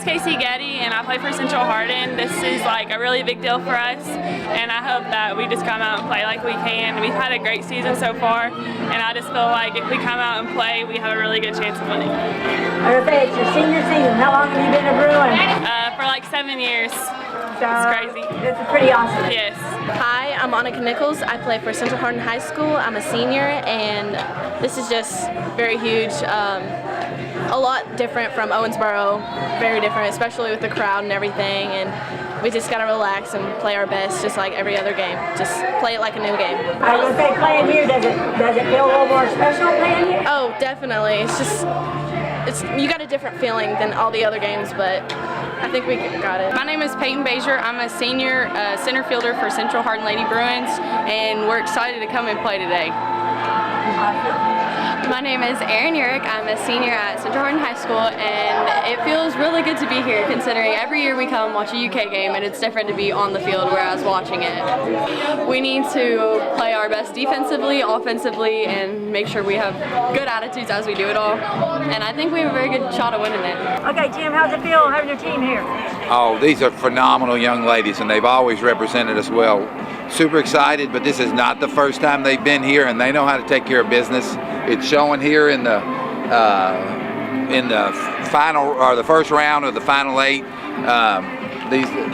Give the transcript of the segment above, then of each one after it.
Casey Getty, and I play for Central Hardin. This is like a really big deal for us, and I hope that we just come out and play like we can. We've had a great season so far, and I just feel like if we come out and play, we have a really good chance of winning. I was say it's your senior season. How long have you been a Bruin? For like 7 years. So it's crazy. It's pretty awesome. Yes. Hi, I'm Annika Nichols. I play for Central Hardin High School. I'm a senior, and this is just very huge. A lot different from Owensboro, very different, especially with the crowd and everything. And we just gotta relax and play our best, just like every other game. Just play it like a new game. I was gonna say, playing here, does it feel a little more special playing here? Oh, definitely. You got a different feeling than all the other games, but I think we got it. My name is Peyton Bazier. I'm a senior center fielder for Central Hardin Lady Bruins, and we're excited to come and play today. My name is Erin Urick. I'm a senior at Central Hardin High School, and it feels really good to be here considering every year we come watch a UK game and it's different to be on the field whereas watching it. We need to play our best defensively, offensively, and make sure we have good attitudes as we do it all. And I think we have a very good shot at winning it. Okay, Jim, how's it feel having your team here? Oh, these are phenomenal young ladies, and they've always represented us well. Super excited, but this is not the first time they've been here, and they know how to take care of business. It's showing here in the final or the first round of the final 8.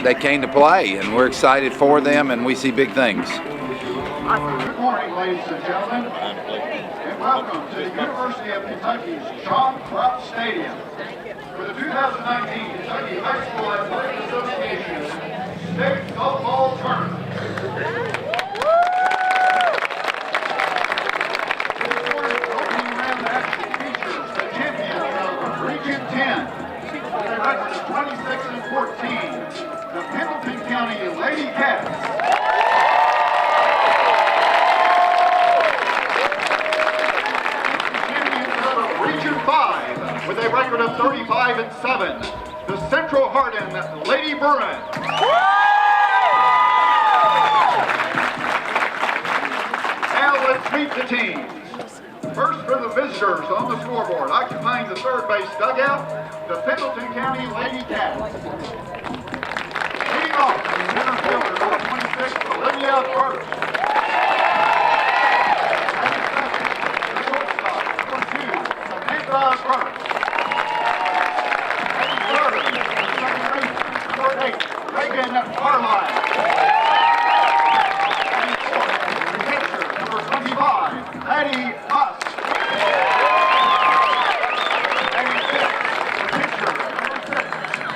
They came to play, and we're excited for them, and we see big things. Good morning, ladies and gentlemen, and welcome to the University of Kentucky's John Krupp Stadium for the 2019 Kentucky High School Athletic Association State Softball Tournament. This morning's opening round action features the champions of Region 10 with a record of 26-14, the Pendleton County Lady Cats. Region 5 with a record of 35-7, the Central Hardin Lady Bruins. Now let's meet the teams. First for the visitors on the scoreboard, occupying the third base dugout, the Pendleton County Lady Cats. Leading off, center fielder number 26, Olivia First. First. And third, number 8, Reagan Carlisle. And fourth, pitcher, number 25, Patty Huss. And fifth, pitcher, number 6,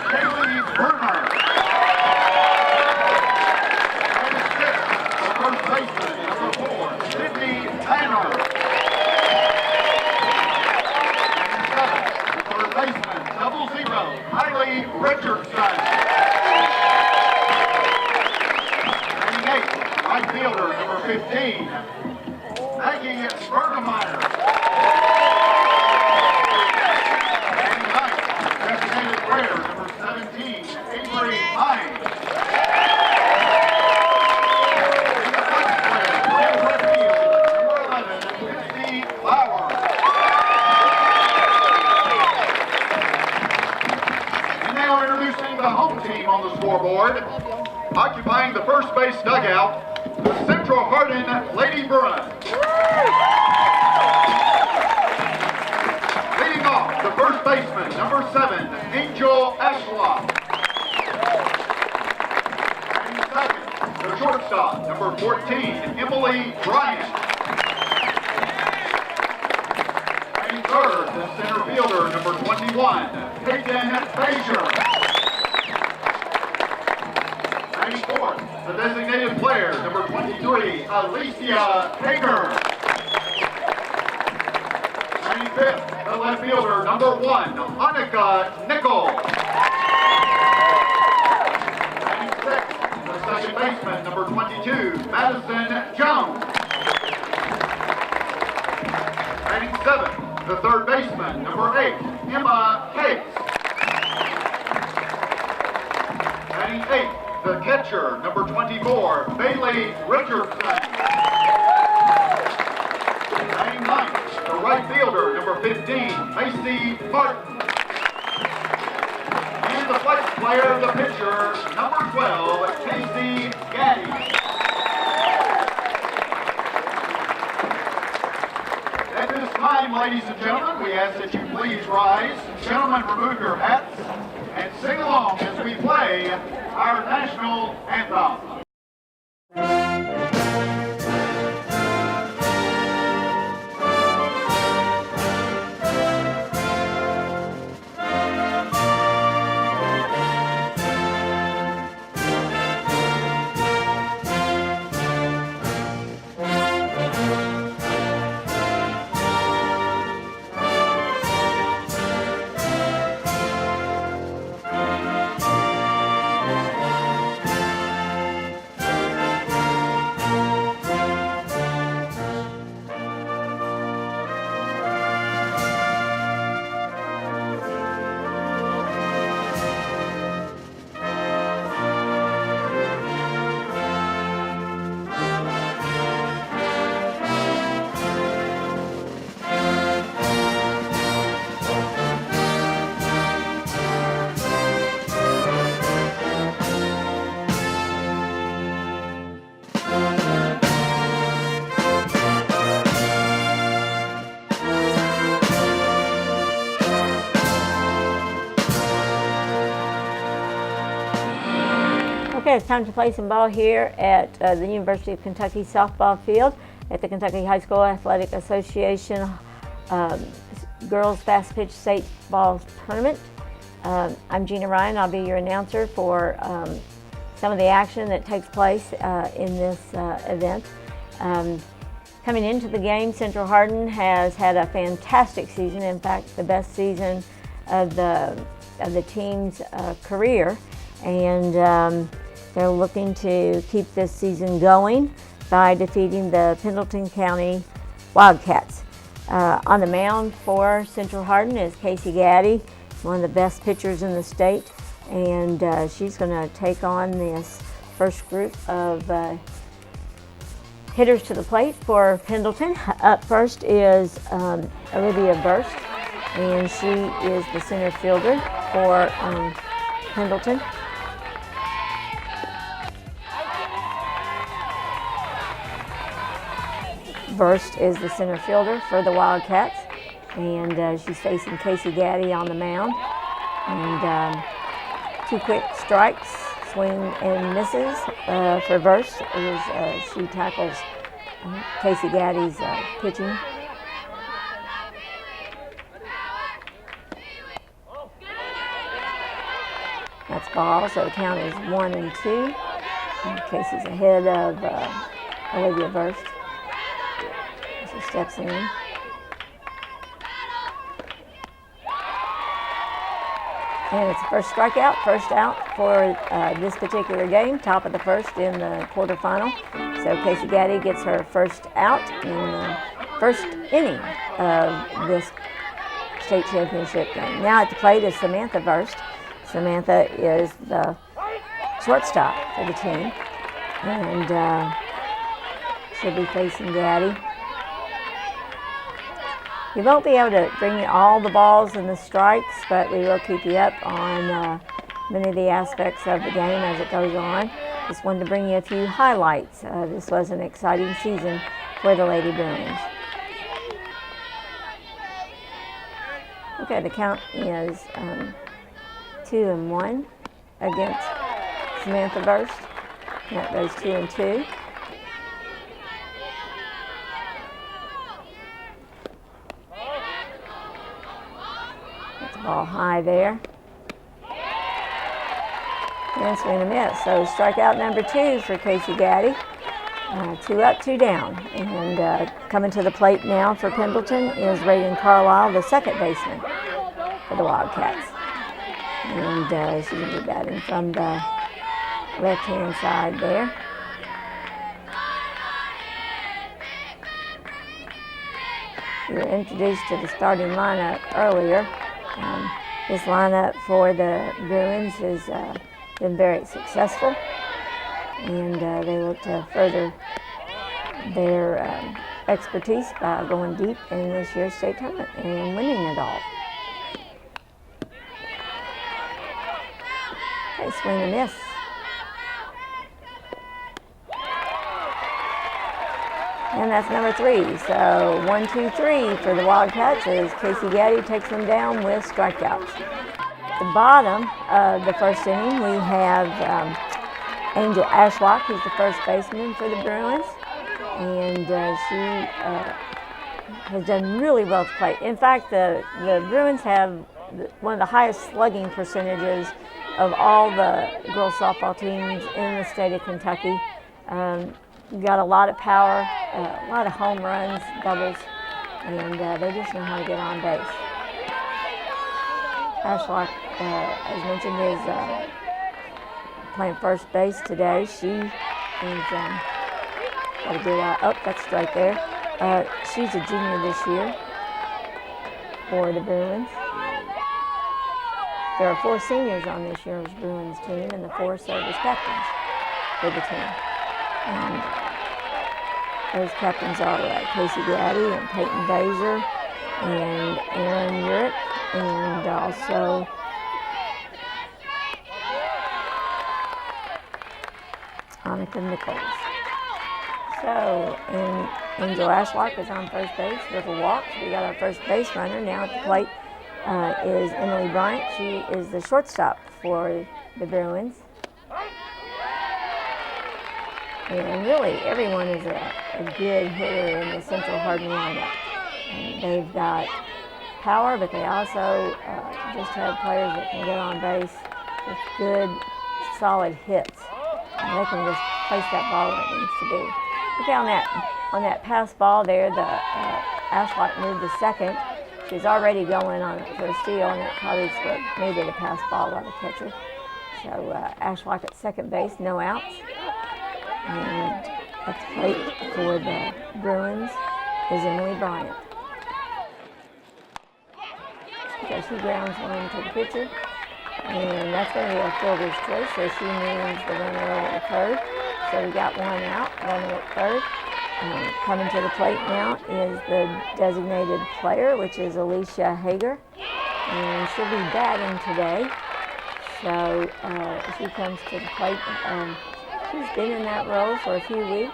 Kaylee Bruner. And sixth, the first baseman, number 4, Sydney Tanner. Baseman, 00, Riley Richardson. And 8, right fielder, number 15, Maggie Bergemeyer. And 9, designated player, number 17, Avery Hines. And the first player, playing right field, number 11, Misty Lauer. Now introducing the home team on the scoreboard, occupying the first base dugout, the Central Hardin Lady Bruins. Leading off, the first baseman, number 7, Angel Ashlock. And second, the shortstop, number 14, Emily Bryant. And third, the center fielder, number 21, Peyton Bazier. And fourth, the designated player, number 23, Alicia Hager. And fifth, the left fielder, number 1, Annika Nichols. And sixth, the second baseman, number 22, Madison Jones. And seventh, the third baseman, number 8, Emma Hicks. And 8, the catcher, number 24, Bailey Richardson. And 9, the right fielder, number 15, Macy Martin. And And the flex player, the pitcher, number 12, Casey Gaddy. At this time, ladies and gentlemen, we ask that you please rise. Gentlemen, remove your hats and sing along as we play our national anthem. Okay, it's time to play some ball here at the University of Kentucky softball field at the Kentucky High School Athletic Association Girls Fast Pitch State Softball Tournament. I'm Gina Ryan. I'll be your announcer for some of the action that takes place in this event. Coming into the game, Central Hardin has had a fantastic season. In fact, the best season of the team's career, and they're looking to keep this season going by defeating the Pendleton County Wildcats. On the mound for Central Hardin is Casey Gaddy, one of the best pitchers in the state, and she's going to take on this first group of hitters to the plate for Pendleton. Up first is Olivia Burst, and she is the center fielder for Pendleton. Burst is the center fielder for the Wildcats, and she's facing Casey Gaddy on the mound. And two quick strikes, swing and misses for Burst as she tackles Casey Gaddy's pitching. That's ball, so the count is 1-2. And Casey's ahead of Olivia Burst. She steps in. And it's the first strikeout, first out for this particular game, top of the first in the quarterfinal. So Casey Gaddy gets her first out in the first inning of this state championship game. Now at the plate is Samantha Burst. Samantha is the shortstop for the team, and she'll be facing Gaddy. We won't be able to bring you all the balls and the strikes, but we will keep you up on many of the aspects of the game as it goes on. Just wanted to bring you a few highlights. This was an exciting season for the Lady Bruins. Okay, the count is 2-1 against Samantha Burst. That goes 2-2. Ball high there. And swing and miss. So strikeout number 2 for Casey Gaddy. 2 up, 2 down. And coming to the plate now for Pendleton is Reagan Carlisle, the second baseman for the Wildcats. And she's going to be batting from the left-hand side there. We were introduced to the starting lineup earlier. This lineup for the Bruins has been very successful, and they look to further their expertise by going deep in this year's state tournament and winning it all. swing and miss. And that's number 3. So 1, 2, 3 for the Wildcats as Casey Gaddy takes them down with strikeouts. At the bottom of the first inning, we have Angel Ashlock, who's the first baseman for the Bruins. And she has done really well to play. In fact, the Bruins have one of the highest slugging percentages of all the girls softball teams in the state of Kentucky. Got a lot of power, a lot of home runs, doubles, and they just know how to get on base. Ashlock, as mentioned, is playing first base today. She is got a good eye. Oh, that's straight there. She's a junior this year for the Bruins. There are 4 seniors on this year's Bruins team, and the 4 serve as captains for the team. And those captains are Casey Gaddy and Peyton Baser and Aaron Urick, and also Annika Nichols. So, and Angel Ashlock is on first base with a walk. We got our first base runner. Now at the plate is Emily Bryant. She is the shortstop for the Bruins. And really, everyone is a good hitter in the Central Hardin lineup. And they've got power, but they also just have players that can get on base with good, solid hits. And they can just place that ball where it needs to be. Look on that pass ball there, the Ashlock moved to second. She's already going on for a steal, and that probably is what made it a pass ball by the catcher. So Ashlock at second base, no outs. And at the plate for the Bruins is Emily Bryant. So she grounds one to the pitcher, and that's going to be a fielder's choice, so she moves the runner over to third. So we got one out, runner at third. Coming to the plate now is the designated player, which is Alicia Hager, and she'll be batting today. So she comes to the plate. She's been in that role for a few weeks.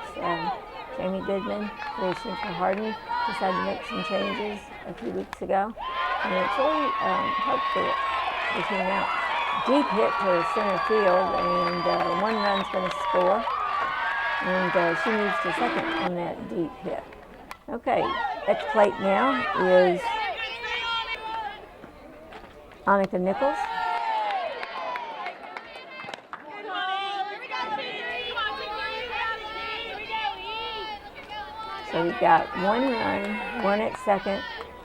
Jamie Goodman, for Central Hardin, decided to make some changes a few weeks ago, and it's really helped the team out. Deep hit to center field, and 1 run's going to score. And she moves to second on that deep hit. Okay, at the plate now is Annika Nichols. So we've got 1 run, 1 at second,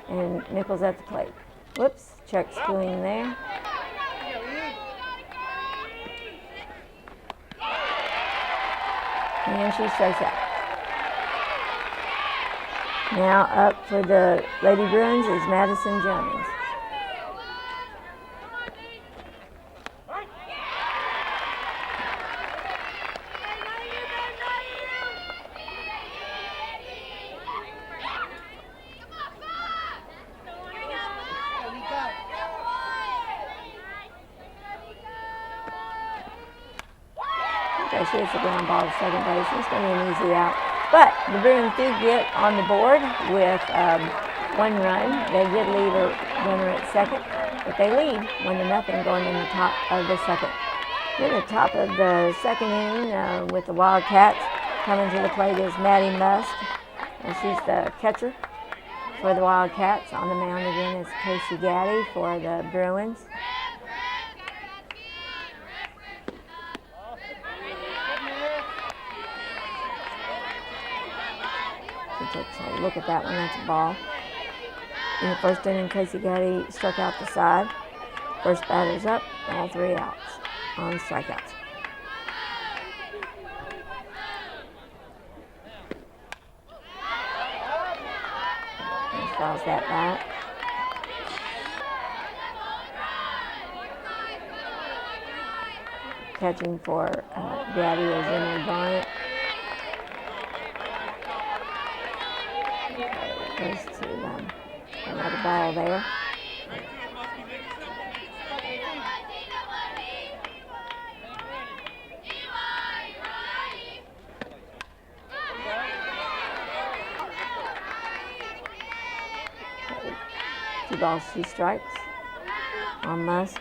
and Nichols at the plate. Whoops, check swing there. And she strikes out. Now up for the Lady Bruins is Madison Jones. Okay, she hits the ground ball to second base. It's going to be an easy out. But the Bruins do get on the board with 1 run. They did leave a runner at second, but they lead 1-0 going in the top of the second. In the top of the second inning with the Wildcats, coming to the plate is Maddie Musk. And she's the catcher for the Wildcats. On the mound again is Casey Gaddy for the Bruins. Takes a look at that one, that's a ball. In the first inning, Casey Gaddy struck out the side. First batter's up, all 3 outs on strikeouts. And fouls that back. Catching for Gaddy is Emily Bryant. Goes to another ball there. balls, 2 strikes on Musk.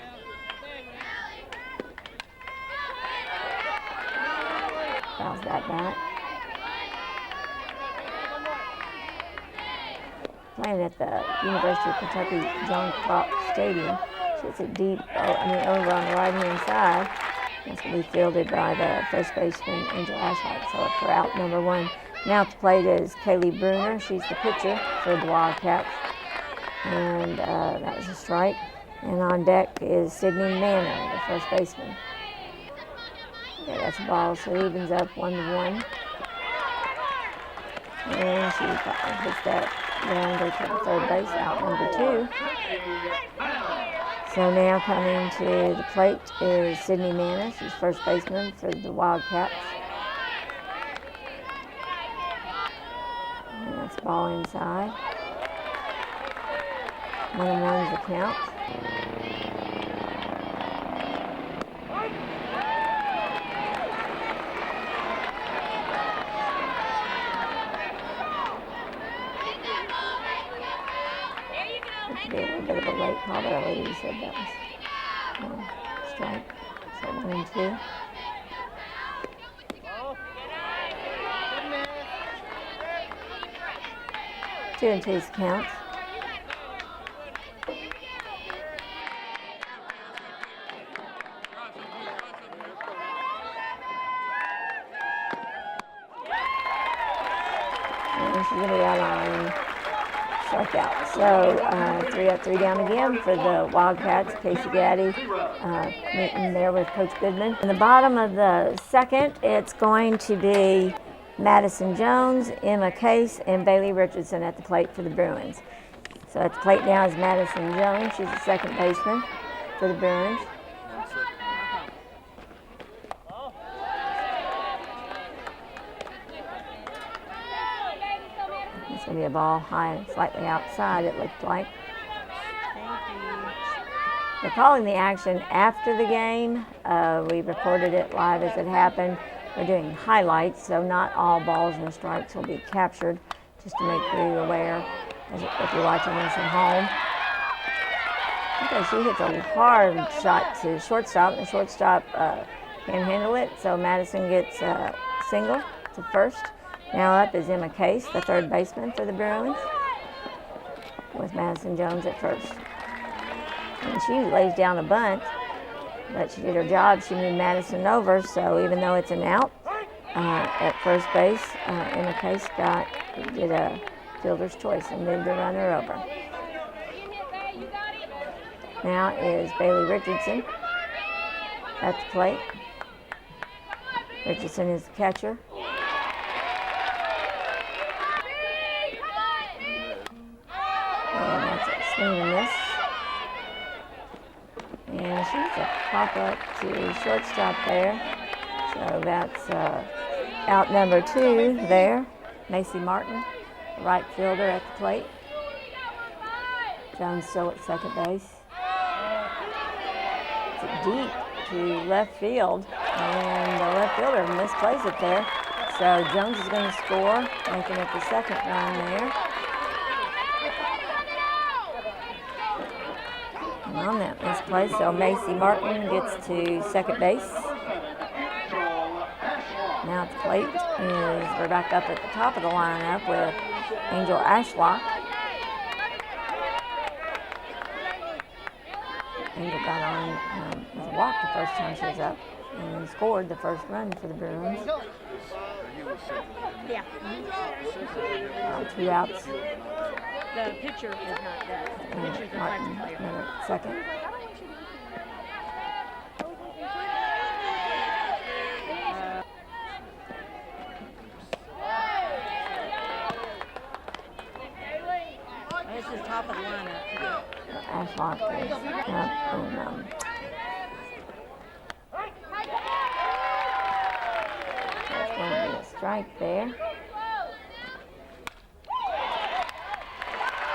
Fouls that back. Playing at the University of Kentucky John Clark Stadium. Shoots it deep, over on the right-hand side. That's going to be fielded by the first baseman, Angel Ashlock. So for out number 1. Now at the plate is Kaylee Bruner. She's the pitcher for the Wildcats. And that was a strike. And on deck is Sydney Manor, the first baseman. Okay, that's a ball, so it evens up 1-1. And she hits that grounder to the third base, out number 2. So now coming to the plate is Sydney Manor. She's first baseman for the Wildcats. And that's ball inside. 1-1 is the count. Be a little bit of a late call, but I already said that was strike. So 1-2. Two and two's count. And she's going to be out on strikeout. So 3 up, 3 down again for the Wildcats. Casey Gaddy meeting there with Coach Goodman. In the bottom of the second, it's going to be Madison Jones, Emma Case, and Bailey Richardson at the plate for the Bruins. So at the plate now is Madison Jones. She's the second baseman for the Bruins. It's going to be a ball high, slightly outside, it looked like. They're calling the action after the game. We recorded it live as it happened. We're doing highlights, so not all balls and strikes will be captured, just to make you aware if you're watching this at home. Okay, she hits a hard shot to shortstop, and the shortstop can't handle it, so Madison gets a single to first. Now up is Emma Case, the third baseman for the Bruins, with Madison Jones at first. And she lays down a bunt, but she did her job. She moved Madison over, so even though it's an out at first base, Emma Case did a fielder's choice and moved the runner over. Now is Bailey Richardson at the plate. Richardson is the catcher. And that's a swing and miss. And she's a pop-up to shortstop there. So that's out number 2 there. Macy Martin, the right fielder at the plate. Jones still at second base. It's deep to left field, and the left fielder misplays it there. So Jones is going to score, making it the second run there. And on that misplay, so Macy Martin gets to second base. Now at the plate we're back up at the top of the lineup with Angel Ashlock. Angel got on with a walk the first time she was up and scored the first run for the Bruins. Yeah. 2 outs. The pitcher is not there. The pitcher's the Martin, practice player. second. This is top of the lineup. Ashlock is up and that's going to be a strike there.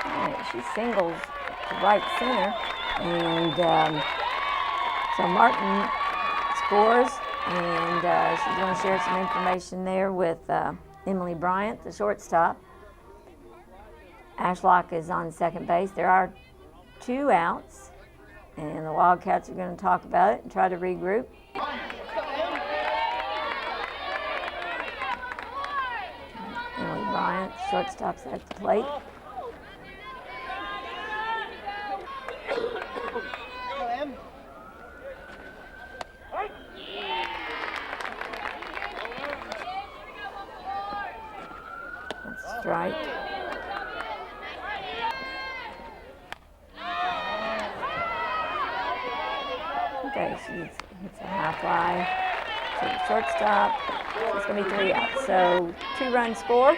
All right, she singles to right center, and so Martin scores, and she's going to share some information there with Emily Bryant, the shortstop. Ashlock is on second base. There are 2 outs, and the Wildcats are going to talk about it and try to regroup. Emily Bryant, shortstop's at the plate. That's a strike. Okay, she hits a high fly to the shortstop. It's going to be 3 outs. So 2-run score,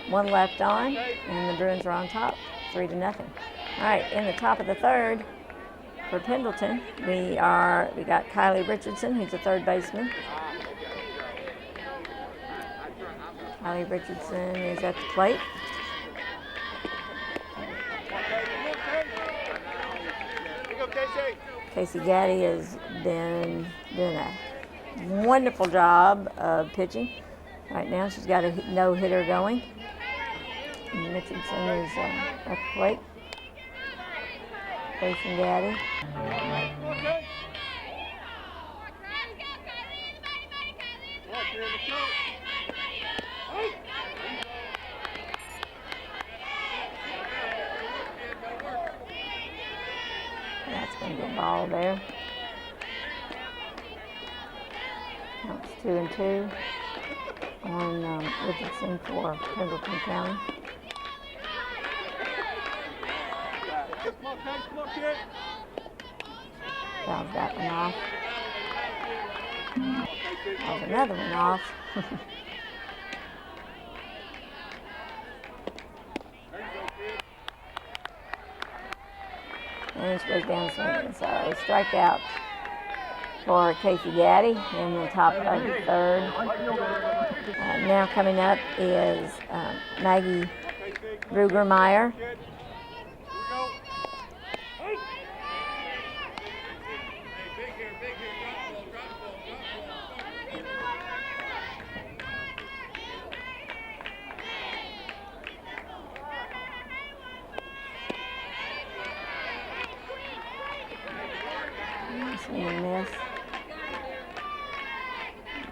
1 left on, and the Bruins are on top, 3-0. All right, in the top of the third for Pendleton, we got Kylie Richardson, who's a third baseman. Kylie Richardson is at the plate. Casey Gaddy has been doing a wonderful job of pitching. Right now she's got a no-hitter going. And Richardson is at the plate. Facing Gaddy. That's going to be a ball there. Counts 2-2 on Richardson for Pendleton County. Fouls that one off. Fouls another one off. And she goes down swinging. So strikeout for Casey Gaddy in the top of the third. Now coming up is Maggie Rugermeyer. Swing and miss.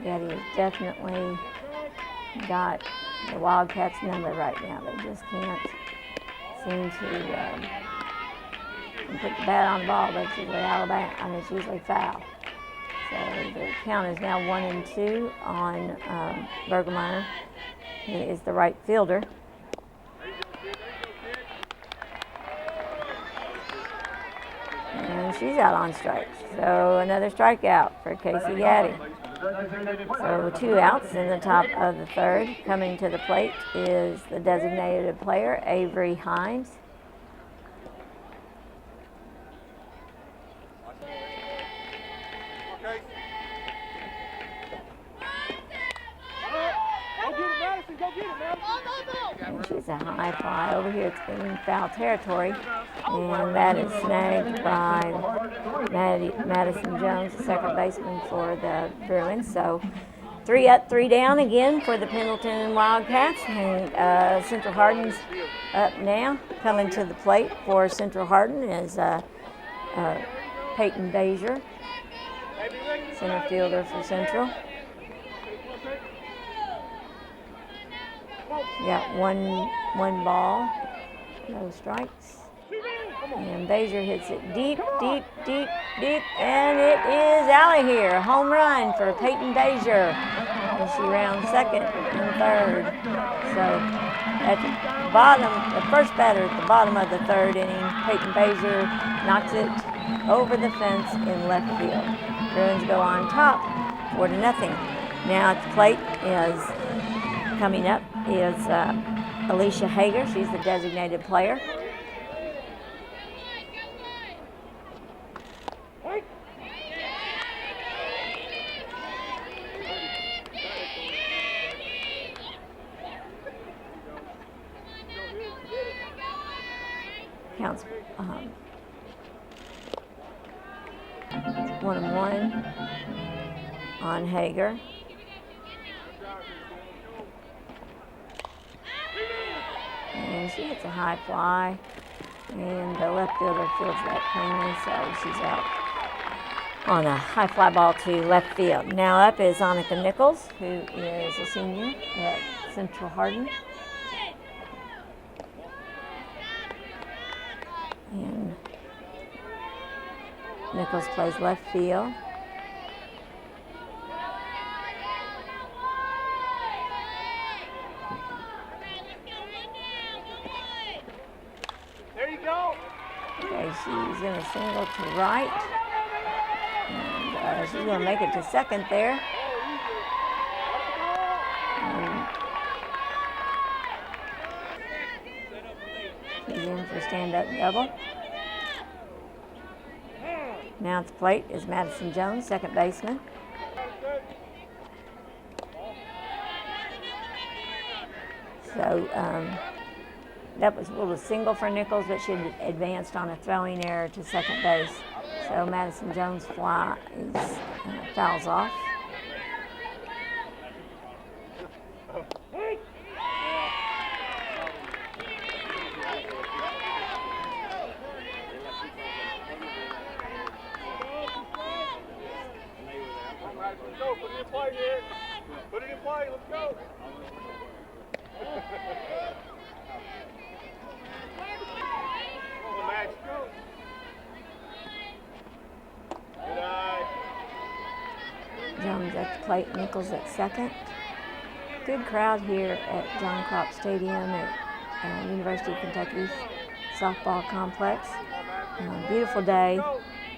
Gaddy has definitely got the Wildcats' number right now. They just can't seem to put the bat on the ball. That's usually Alabama. I mean, it's usually foul. So the count is now 1-2 on Bergemeyer. He is the right fielder. And she's out on strikes. So another strikeout for Casey Gaddy. So 2 outs in the top of the third. Coming to the plate is the designated player, Avery Hines. And she's a high fly over here. It's in foul territory. And that is snagged by Madison Jones, the second baseman for the Bruins. So 3 up, 3 down again for the Pendleton Wildcats. And Central Hardin's up now. Coming to the plate for Central Hardin is Peyton Bazier, center fielder for Central. Got one ball, no strikes. And Bazier hits it deep, deep, deep, deep, and it is out of here. Home run for Peyton Bazier. And she rounds second and third. So at the bottom, the first batter at the bottom of the third inning, Peyton Bazier knocks it over the fence in left field. Bruins go on top, 4-0. Now at the plate is coming up is Alicia Hager. She's the designated player. Counts 1-1 on Hager. And she hits a high fly And the left fielder fields that cleanly, so she's out on a high fly ball to left field. Now up is Annika Nichols, who is a senior at Central Hardin. And Nichols plays left field. There you go. Okay, she's going to single to right. And she's going to make it to second there. And she's in for stand-up double. Now at the plate is Madison Jones, second baseman. So that was a little single for Nichols, but she had advanced on a throwing error to second base. So Madison Jones fly is fouls off. Let's go. Put it in play here. Put it in play. Let's go. Come on, Max. Go. Good eye. Jones at the plate, Nichols at second. Good crowd here at John Crop Stadium at University of Kentucky's softball complex. Beautiful day,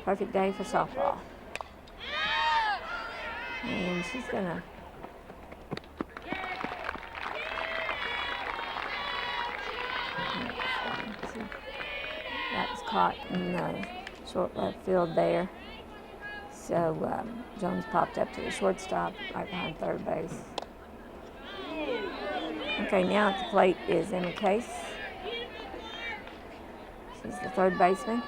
perfect day for softball. And she's gonna that was caught in the short left field there. So Jones popped up to the shortstop right behind third base. Okay, now at the plate is Emma Case. She's the third baseman.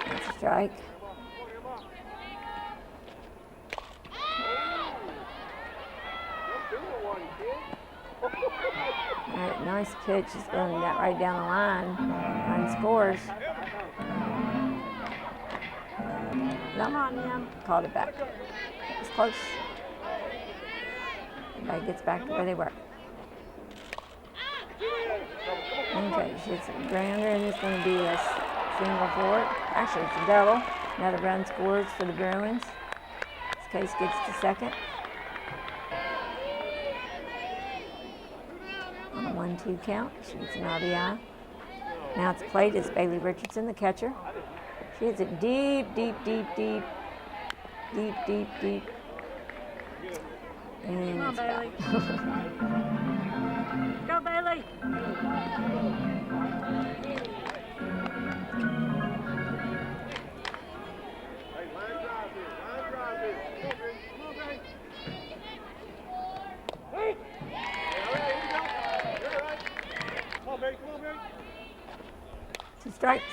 That's a strike. All right, nice pitch. He's going that right down the line. Line scores. Come on, man. Called it back. It was close. Everybody gets back to where they were. Okay, she's a grounder, and it's going to be a single for it. Actually, it's a double. Another run scores for the Bruins. This Case gets to second. On a 1-2 count, she gets an RBI. Now at the plate is Bailey Richardson, the catcher. She hits it deep, deep, deep, deep, deep, deep, deep. And Come on, Bailey. Go, Bailey. Hey, line drive here. Line drive here. Come on, Ray. Hey! All right, here we go. You're all right. Come on, Barry. Come on, Barry. 2 strikes.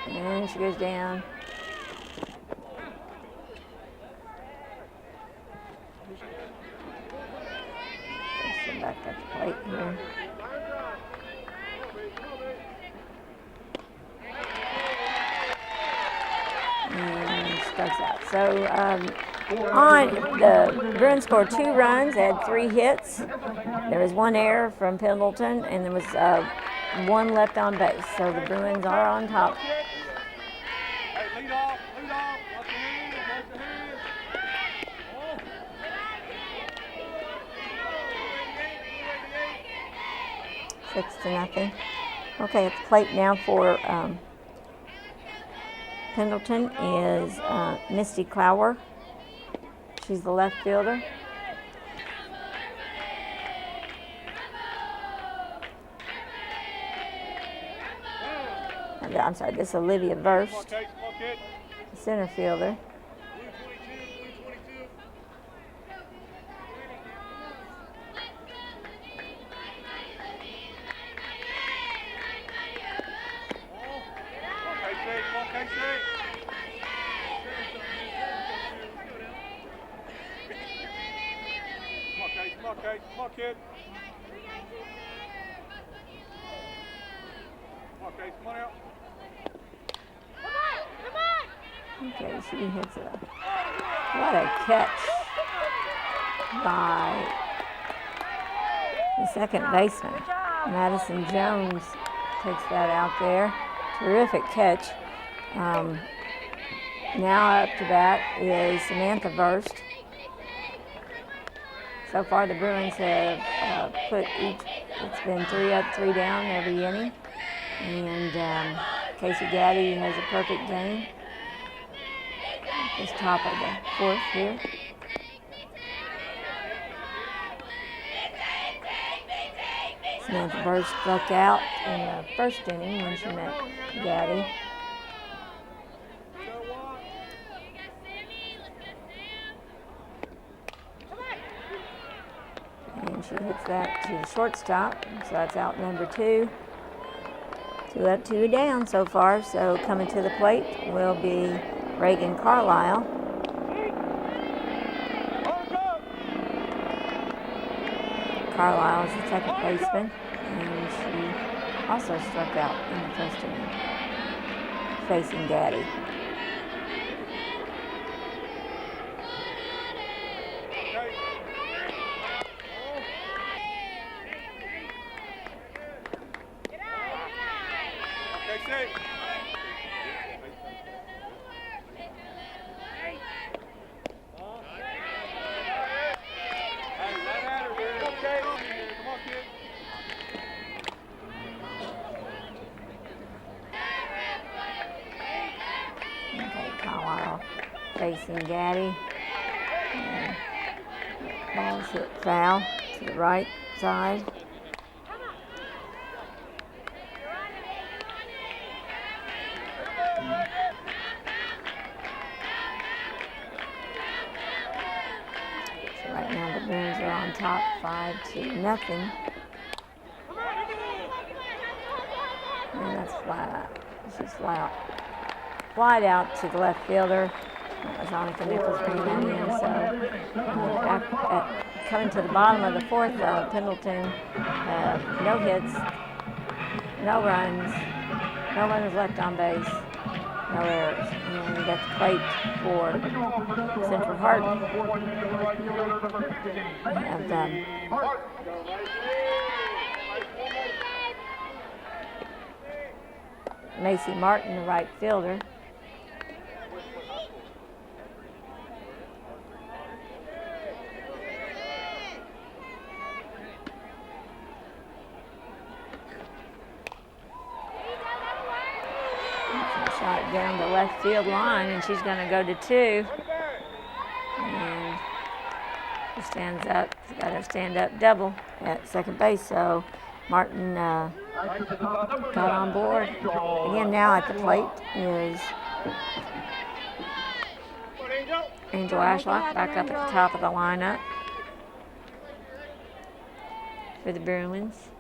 And she goes down. Let's back at the plate here. Line drive. Come on, Barry. Come on, Barry. And strikes out. So on the Bruins scored 2 runs, had 3 hits. There was 1 error from Pendleton, and there was 1 left on base. So the Bruins are on top. Hey, lead off. Lead off. Watch your hands. Watch your hands. 6-0. Okay, at the plate now for Pendleton is Misty Clower. She's the left fielder. I'm sorry, this is Olivia Verst, Come on, Case. Come on, kid. the center fielder. Blue 22. Blue 22. Come on, Kate. Come on, kid. Come on, Kate. Come on out. Okay, she hits it. What a catch by the second baseman. Madison Jones takes that out there. Terrific catch. Now up to bat is Samantha Verst. So far the Bruins have it's been 3 up, 3 down every inning. And Casey Gaddy has a perfect game. This top of the 4th here. Samantha Verst struck out in the first inning when she met Gaddy. And she hits that to the shortstop, so that's out number 2. 2 up, 2 down so far, so coming to the plate will be Reagan Carlisle. Carlisle is the second baseman, and she also struck out in the first inning, facing Gaddy. Carlisle facing Gaddy. And ball's hit foul to the right side. So right now the Bruins are on top 5-0. And that's flat out. This is flied out to the left fielder. Zonica Nichols bringing in. So coming to the bottom of the 4th, Pendleton no hits, no runs, no runners left on base, no errors. And that's the plate for Central Hardin. Have done. Macy Martin, the right fielder. Shot down the left field line, and she's going to go to 2. And she stands up. She's got her stand-up double at second base, so Martin got on board. Again, now at the plate is Angel Ashlock back up at the top of the lineup for the Bruins.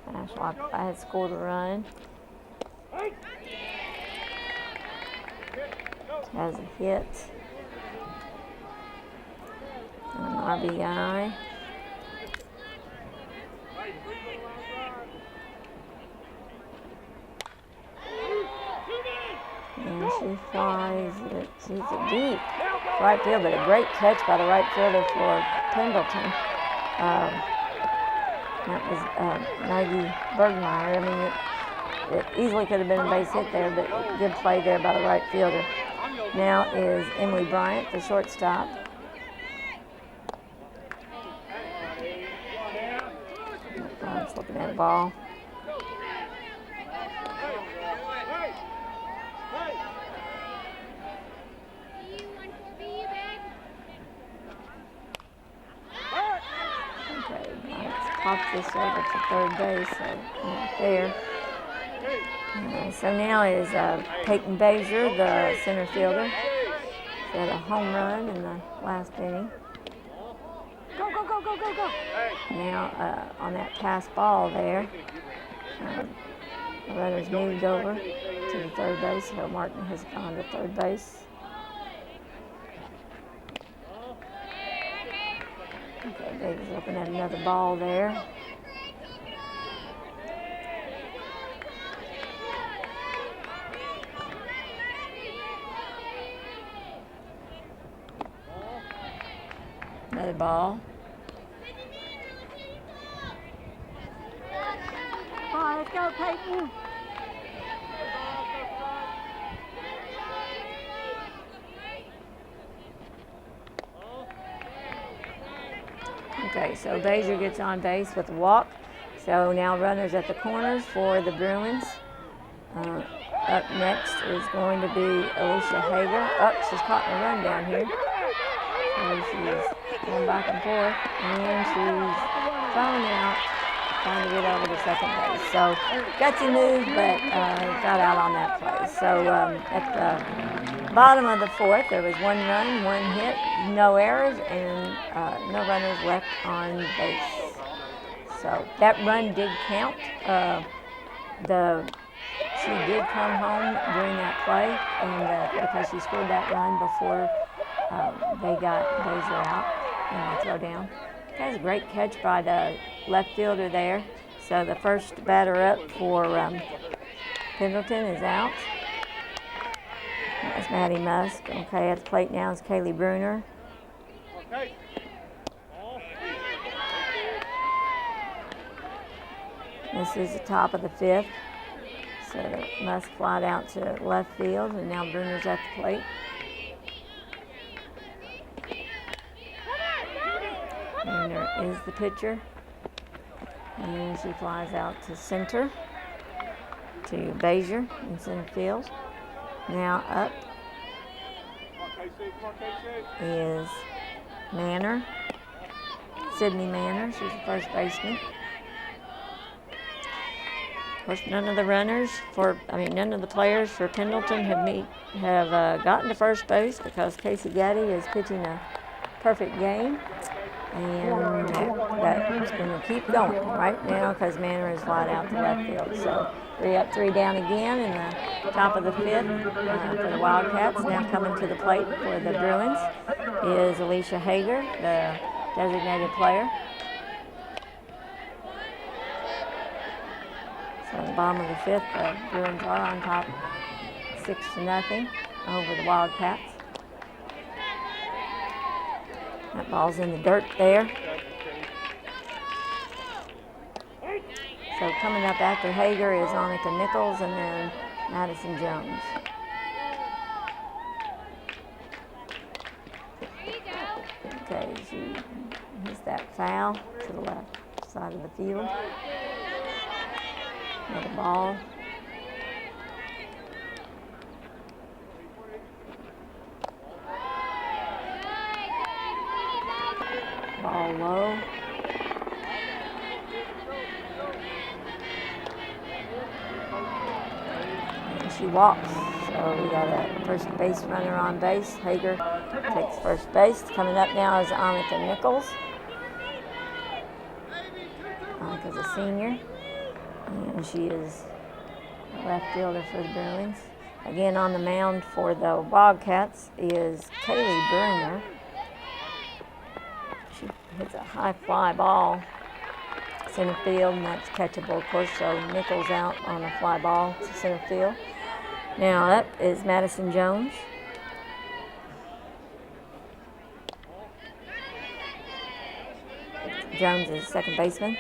Ashlock had scored a run. Has a hit. An RBI. And she flies it. She's a deep right field, but a great catch by the right fielder for Pendleton. That was Maggie Bergmeyer. I mean, it easily could have been a base hit there, but good play there by the right fielder. Now is Emily Bryant, the shortstop. Bryant's looking at the ball. Okay, Bryant's popped this over to third base, so not there. So now is Peyton Bazier, the center fielder. She had a home run in the last inning. Go, go, go, go, go, go. Now, on that pass ball there, the runner's moved over to the third base. Hill Martin has gone to third base. Okay, David's looking at another ball there. Another ball. Come on, let's go, Peyton. Okay, so Bazier gets on base with a walk. So now runners at the corners for the Bruins. Up next is going to be Alicia Hager. Oh, she's caught in a run down here. So she's going back and forth, and she's thrown out, trying to get over to second base. So gutsy move, but got out on that play. So at the bottom of the fourth, there was 1 run, 1 hit, no errors, and no runners left on base. So that run did count. She did come home during that play, and because she scored that run before they got Bazier out and the throw down. That was a great catch by the left fielder there. So the first batter up for Pendleton is out. That's Maddie Musk. Okay, at the plate now is Kaylee Bruner. Okay. This is the top of the 5th. So Musk flied out to left field, and now Bruner's at the plate. Bruner is the pitcher. And she flies out to center to Bazier in center field. Now up is Manor, Sydney Manor. She's the first baseman. Of course, none of the players for Pendleton have gotten to first base because Casey Gaddy is pitching a perfect game. And that's going to keep going right now because Manor is flied out to left field. So 3 up, 3 down again in the top of the 5th for the Wildcats. Now coming to the plate for the Bruins is Alicia Hager, the designated player. So at the bottom of the 5th, the Bruins are on top 6-0 over the Wildcats. That ball's in the dirt there. So coming up after Hager is Annika Nichols and then Madison Jones. Okay, she hits that foul to the left side of the field. Another ball. Ball low. And she walks. So we got a first base runner on base. Hager takes first base. Coming up now is Annika Nichols. Annika's a senior. And she is a left fielder for the Bruins. Again on the mound for the Wildcats is Kaylee Bruner. She hits a high fly ball center field, and that's catchable, of course. So Nichols out on a fly ball to center field. Now up is Madison Jones. Jones is second baseman.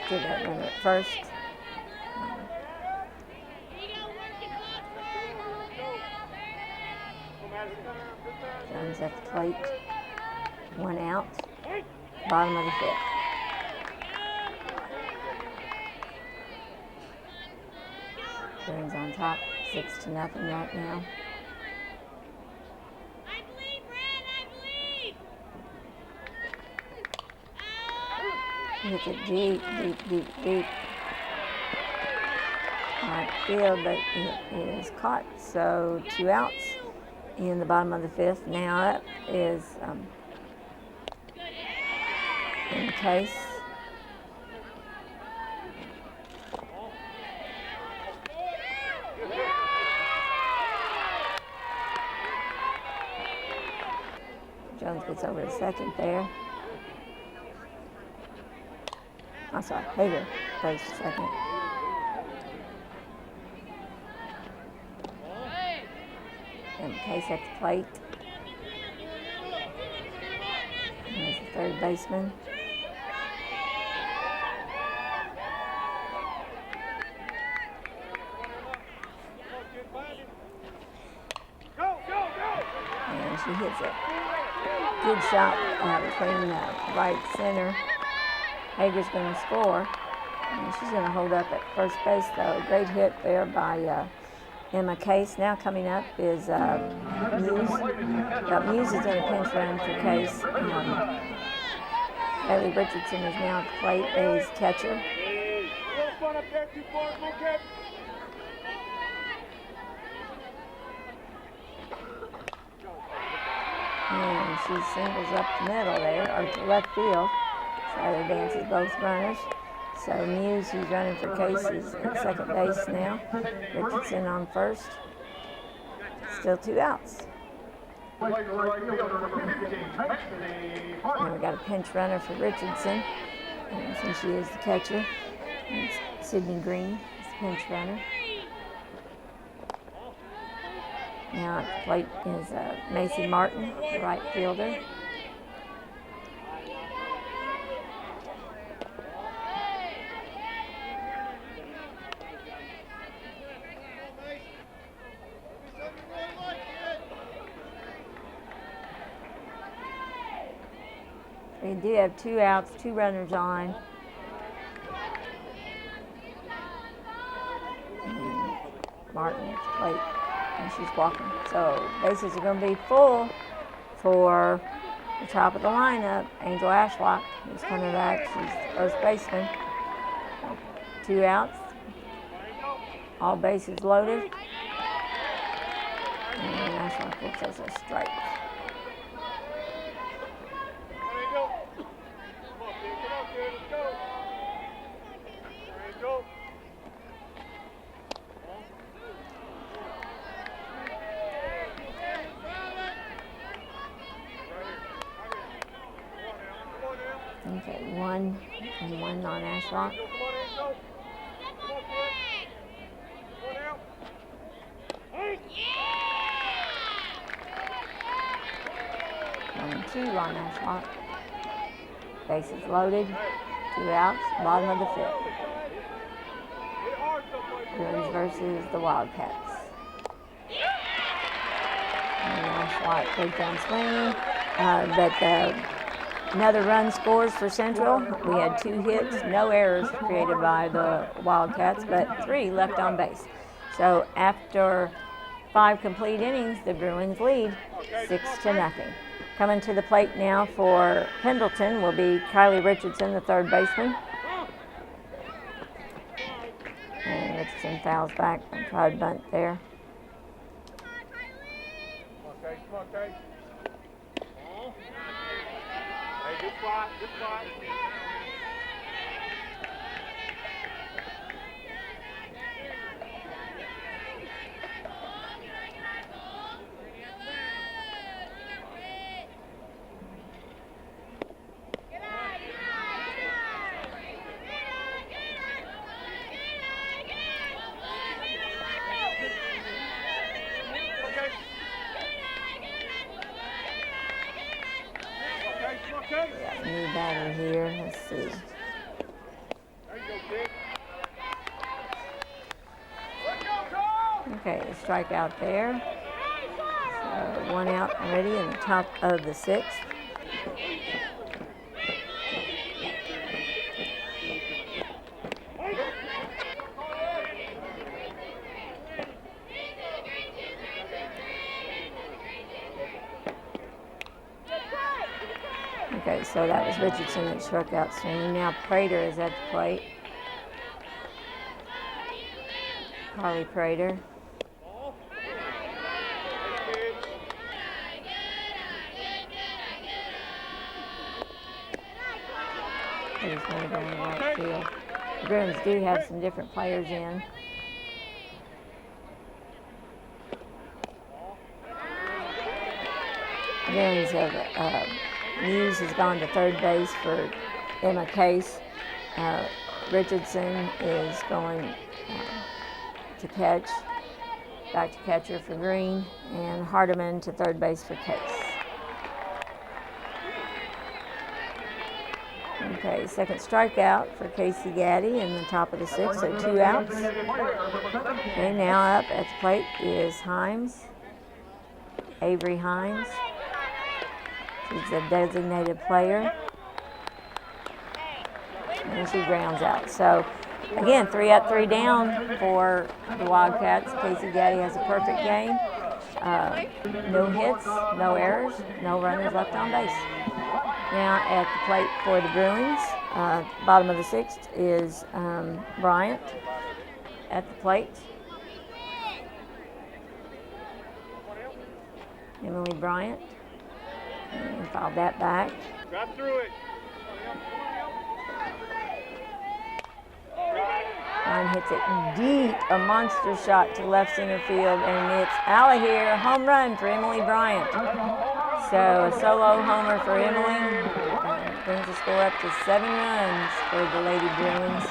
Did that runner at first. Jones at the plate. 1 out. Bottom of the 5th. Bruins on top, 6-0 right now. hits it deep, deep, deep, deep. Right field, but it is caught. So 2 outs in the bottom of the 5th. Now up is in case. Jones gets over to second there. I'm sorry, Hager plays second. And Case at the plate. And there's the third baseman. And she hits it. Good shot between right center. Hager's going to score. And she's going to hold up at first base, though. Great hit there by Emma Case. Now coming up is Muse. Muse is in a pinch run for Case. Bailey Richardson is now at the plate as catcher. And she singles up the middle there, or to left field. So it advances both runners. So Muse, who's running for Case, is at second base now. Richardson on first. Still 2 outs. And we got a pinch runner for Richardson. And since she is the catcher, it's Sydney Green is the pinch runner. Now at the plate is Macy Martin, the right fielder. We do have 2 outs, 2 runners on. And Martin at the plate, and she's walking. So bases are going to be full for the top of the lineup. Angel Ashlock is coming back. She's the first baseman. 2 outs. All bases loaded. And Ashlock looks as a strike. Okay, 1 and 1 on Ashlock. 1 and 2 on Ashlock. Bases loaded. 2 outs. Bottom of the 5th. Bruins versus the Wildcats. And Ashlock takes down swinging, but another run scores for Central. We had 2 hits, no errors created by the Wildcats, but 3 left on base. So after 5 complete innings, the Bruins lead 6-0. Coming to the plate now for Pendleton will be Kylie Richardson, the third baseman. And Richardson fouls back and tried bunt there. Come on, Kate. Hey, good spot, good spot. New batter here. Let's see. There you go, kid. Okay, a strikeout there. So 1 out already in the top of the 6th. Okay, so that was Richardson that struck out swinging. Now Prater is at the plate. Carly Prater. He's going to go in the right field. The Bruins do have some different players in. Bruins have Muse has gone to third base for Emma Case. Richardson is going to catch, back to catcher for Green, and Hardin to third base for Case. Okay, second strikeout for Casey Gaddy in the top of the sixth, so 2 outs. Okay, now up at the plate is Himes, Avery Himes. She's a designated player. And she grounds out. So, again, 3 up, 3 down for the Wildcats. Casey Gaddy has a perfect game. No hits, no errors, no runners left on base. Now at the plate for the Bruins, bottom of the sixth is Bryant at the plate. Emily Bryant. And foul that back. Got through it. Ryan hits it deep, a monster shot to left center field, and it's out of here. Home run for Emily Bryant. So a solo homer for Emily brings the score up to 7 runs for the Lady Bruins.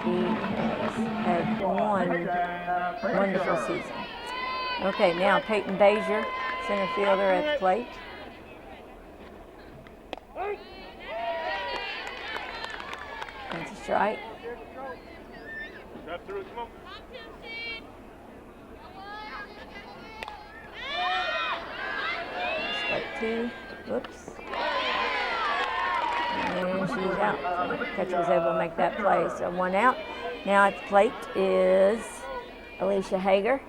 She has had one wonderful season. Okay, now Peyton Bazier, center fielder at the plate. That's a strike. Got through it. Come on. Strike 2. Whoops. And she's out. So the catcher was able to make that play. So 1 out. Now at the plate is Alicia Hager.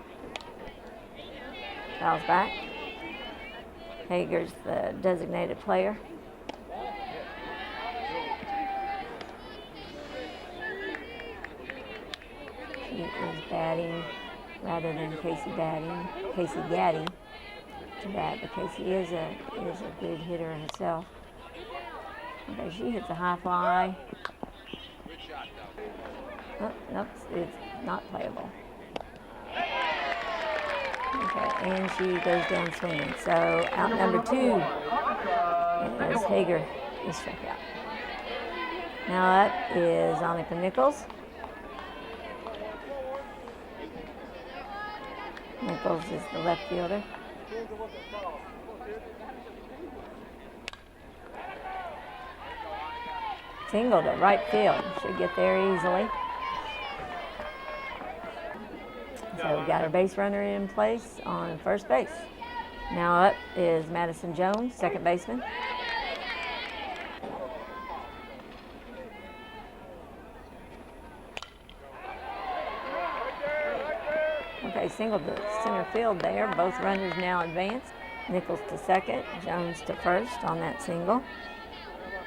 Fouls back. Hager's the designated player. She is batting rather than Casey Gaddy to bat, but Casey is a good hitter herself. Okay, she hits a high fly. Oh, nope, it's not playable. Okay, and she goes down swinging. So out number 2 is Hager is struck out. Now up is Annika Nichols. Nichols is the left fielder. Single to right field. Should get there easily. So we got our base runner in place on first base. Now up is Madison Jones, second baseman. Okay, single to center field there. Both runners now advance. Nichols to second, Jones to first on that single.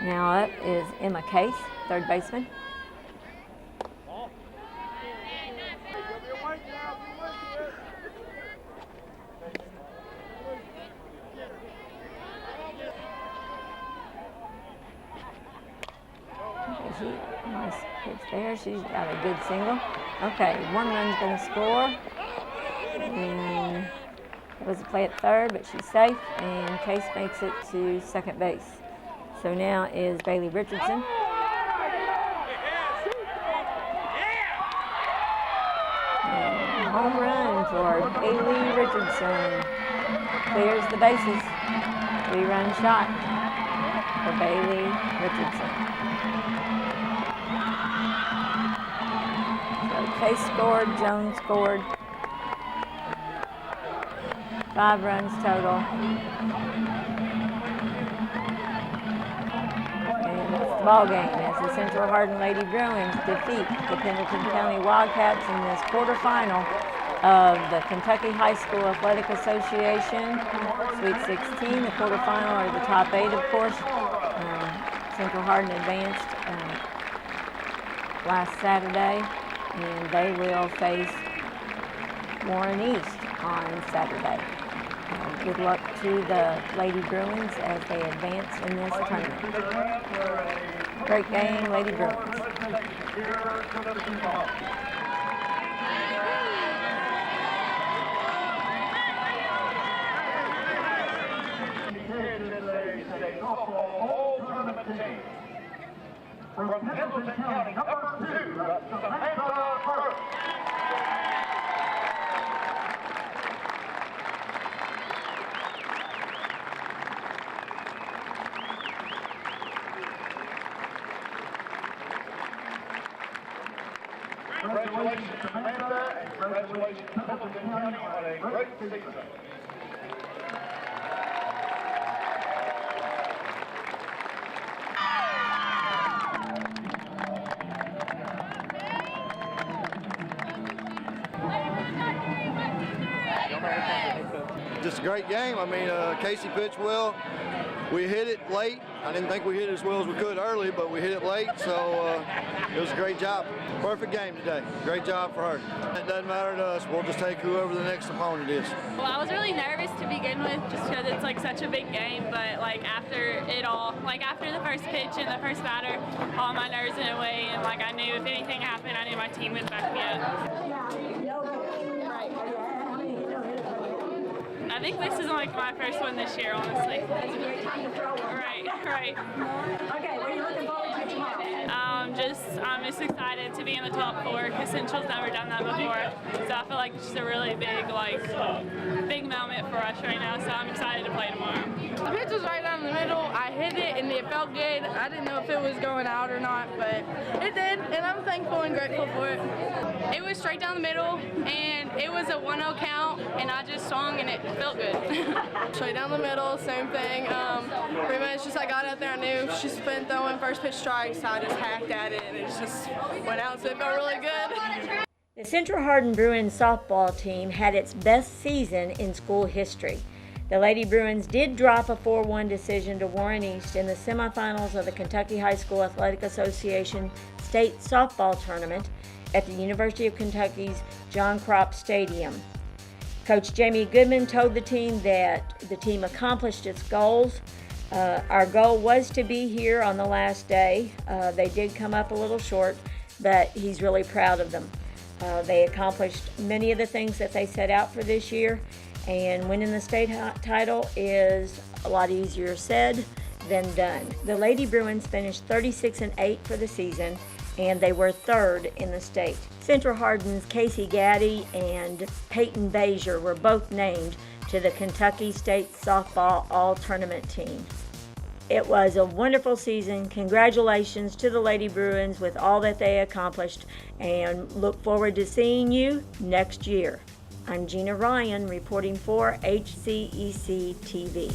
Now up is Emma Case, third baseman. Nice pitch there. She's got a good single. Okay, 1 run's going to score. And it was a play at third, but she's safe, and Case makes it to second base. So now is Bailey Richardson. And home run for Bailey Richardson. Clears the bases. 3-run shot for Bailey Richardson. So Case scored, Jones scored. 5 runs total. And that's the ball game as the Central Hardin Lady Bruins defeat the Pendleton County Wildcats in this quarterfinal of the Kentucky High School Athletic Association, Sweet 16, the quarterfinal, or the top 8, of course. Central Hardin advanced last Saturday, and they will face Warren East on Saturday. Good luck to the Lady Bruins as they advance in this tournament. Great game, Lady Bruins. State Softball Tournament team. From Pendleton County, number 2, Samantha First. Congratulations, Samantha, and congratulations, Pendleton County, on a great season. Just a great game. I mean, Casey pitched well. We hit it late. I didn't think we hit it as well as we could early, but we hit it late, so it was a great job. Perfect game today. Great job for her. It doesn't matter to us. We'll just take whoever the next opponent is. Well, I was really nervous to begin with just because it's like such a big game, but like after it all, like after the first pitch and the first batter, all my nerves went away, and like I knew if anything happened, I knew my team would back me up. I think this is like my first one this year, honestly. Right. Okay, what are you looking forward to tomorrow? I'm just excited to be in the top 4 because Central's never done that before. So I feel like it's just a really big moment for us right now. So I'm excited to play tomorrow. The pitch was right down the middle. I hit it and it felt good. I didn't know if it was going out or not, but it did, and I'm thankful and grateful for it. It was straight down the middle, and it was a 1-0 count, and I just swung, and it felt good. Straight down the middle, same thing. Pretty much just I got out there, I knew she's been throwing first pitch strikes, so I just hacked at it, and it just went out, so it felt really good. The Central Hardin Bruins softball team had its best season in school history. The Lady Bruins did drop a 4-1 decision to Warren East in the semifinals of the Kentucky High School Athletic Association State Softball Tournament at the University of Kentucky's John Kropp Stadium. Coach Jamie Goodman told the team that the team accomplished its goals. Our goal was to be here on the last day. They did come up a little short, but he's really proud of them. They accomplished many of the things that they set out for this year, and winning the state title is a lot easier said than done. The Lady Bruins finished 36-8 for the season, and they were 3rd in the state. Central Hardin's Casey Gaddy and Peyton Bazier were both named to the Kentucky State Softball All-Tournament team. It was a wonderful season. Congratulations to the Lady Bruins with all that they accomplished, and look forward to seeing you next year. I'm Gina Ryan reporting for HCEC-TV.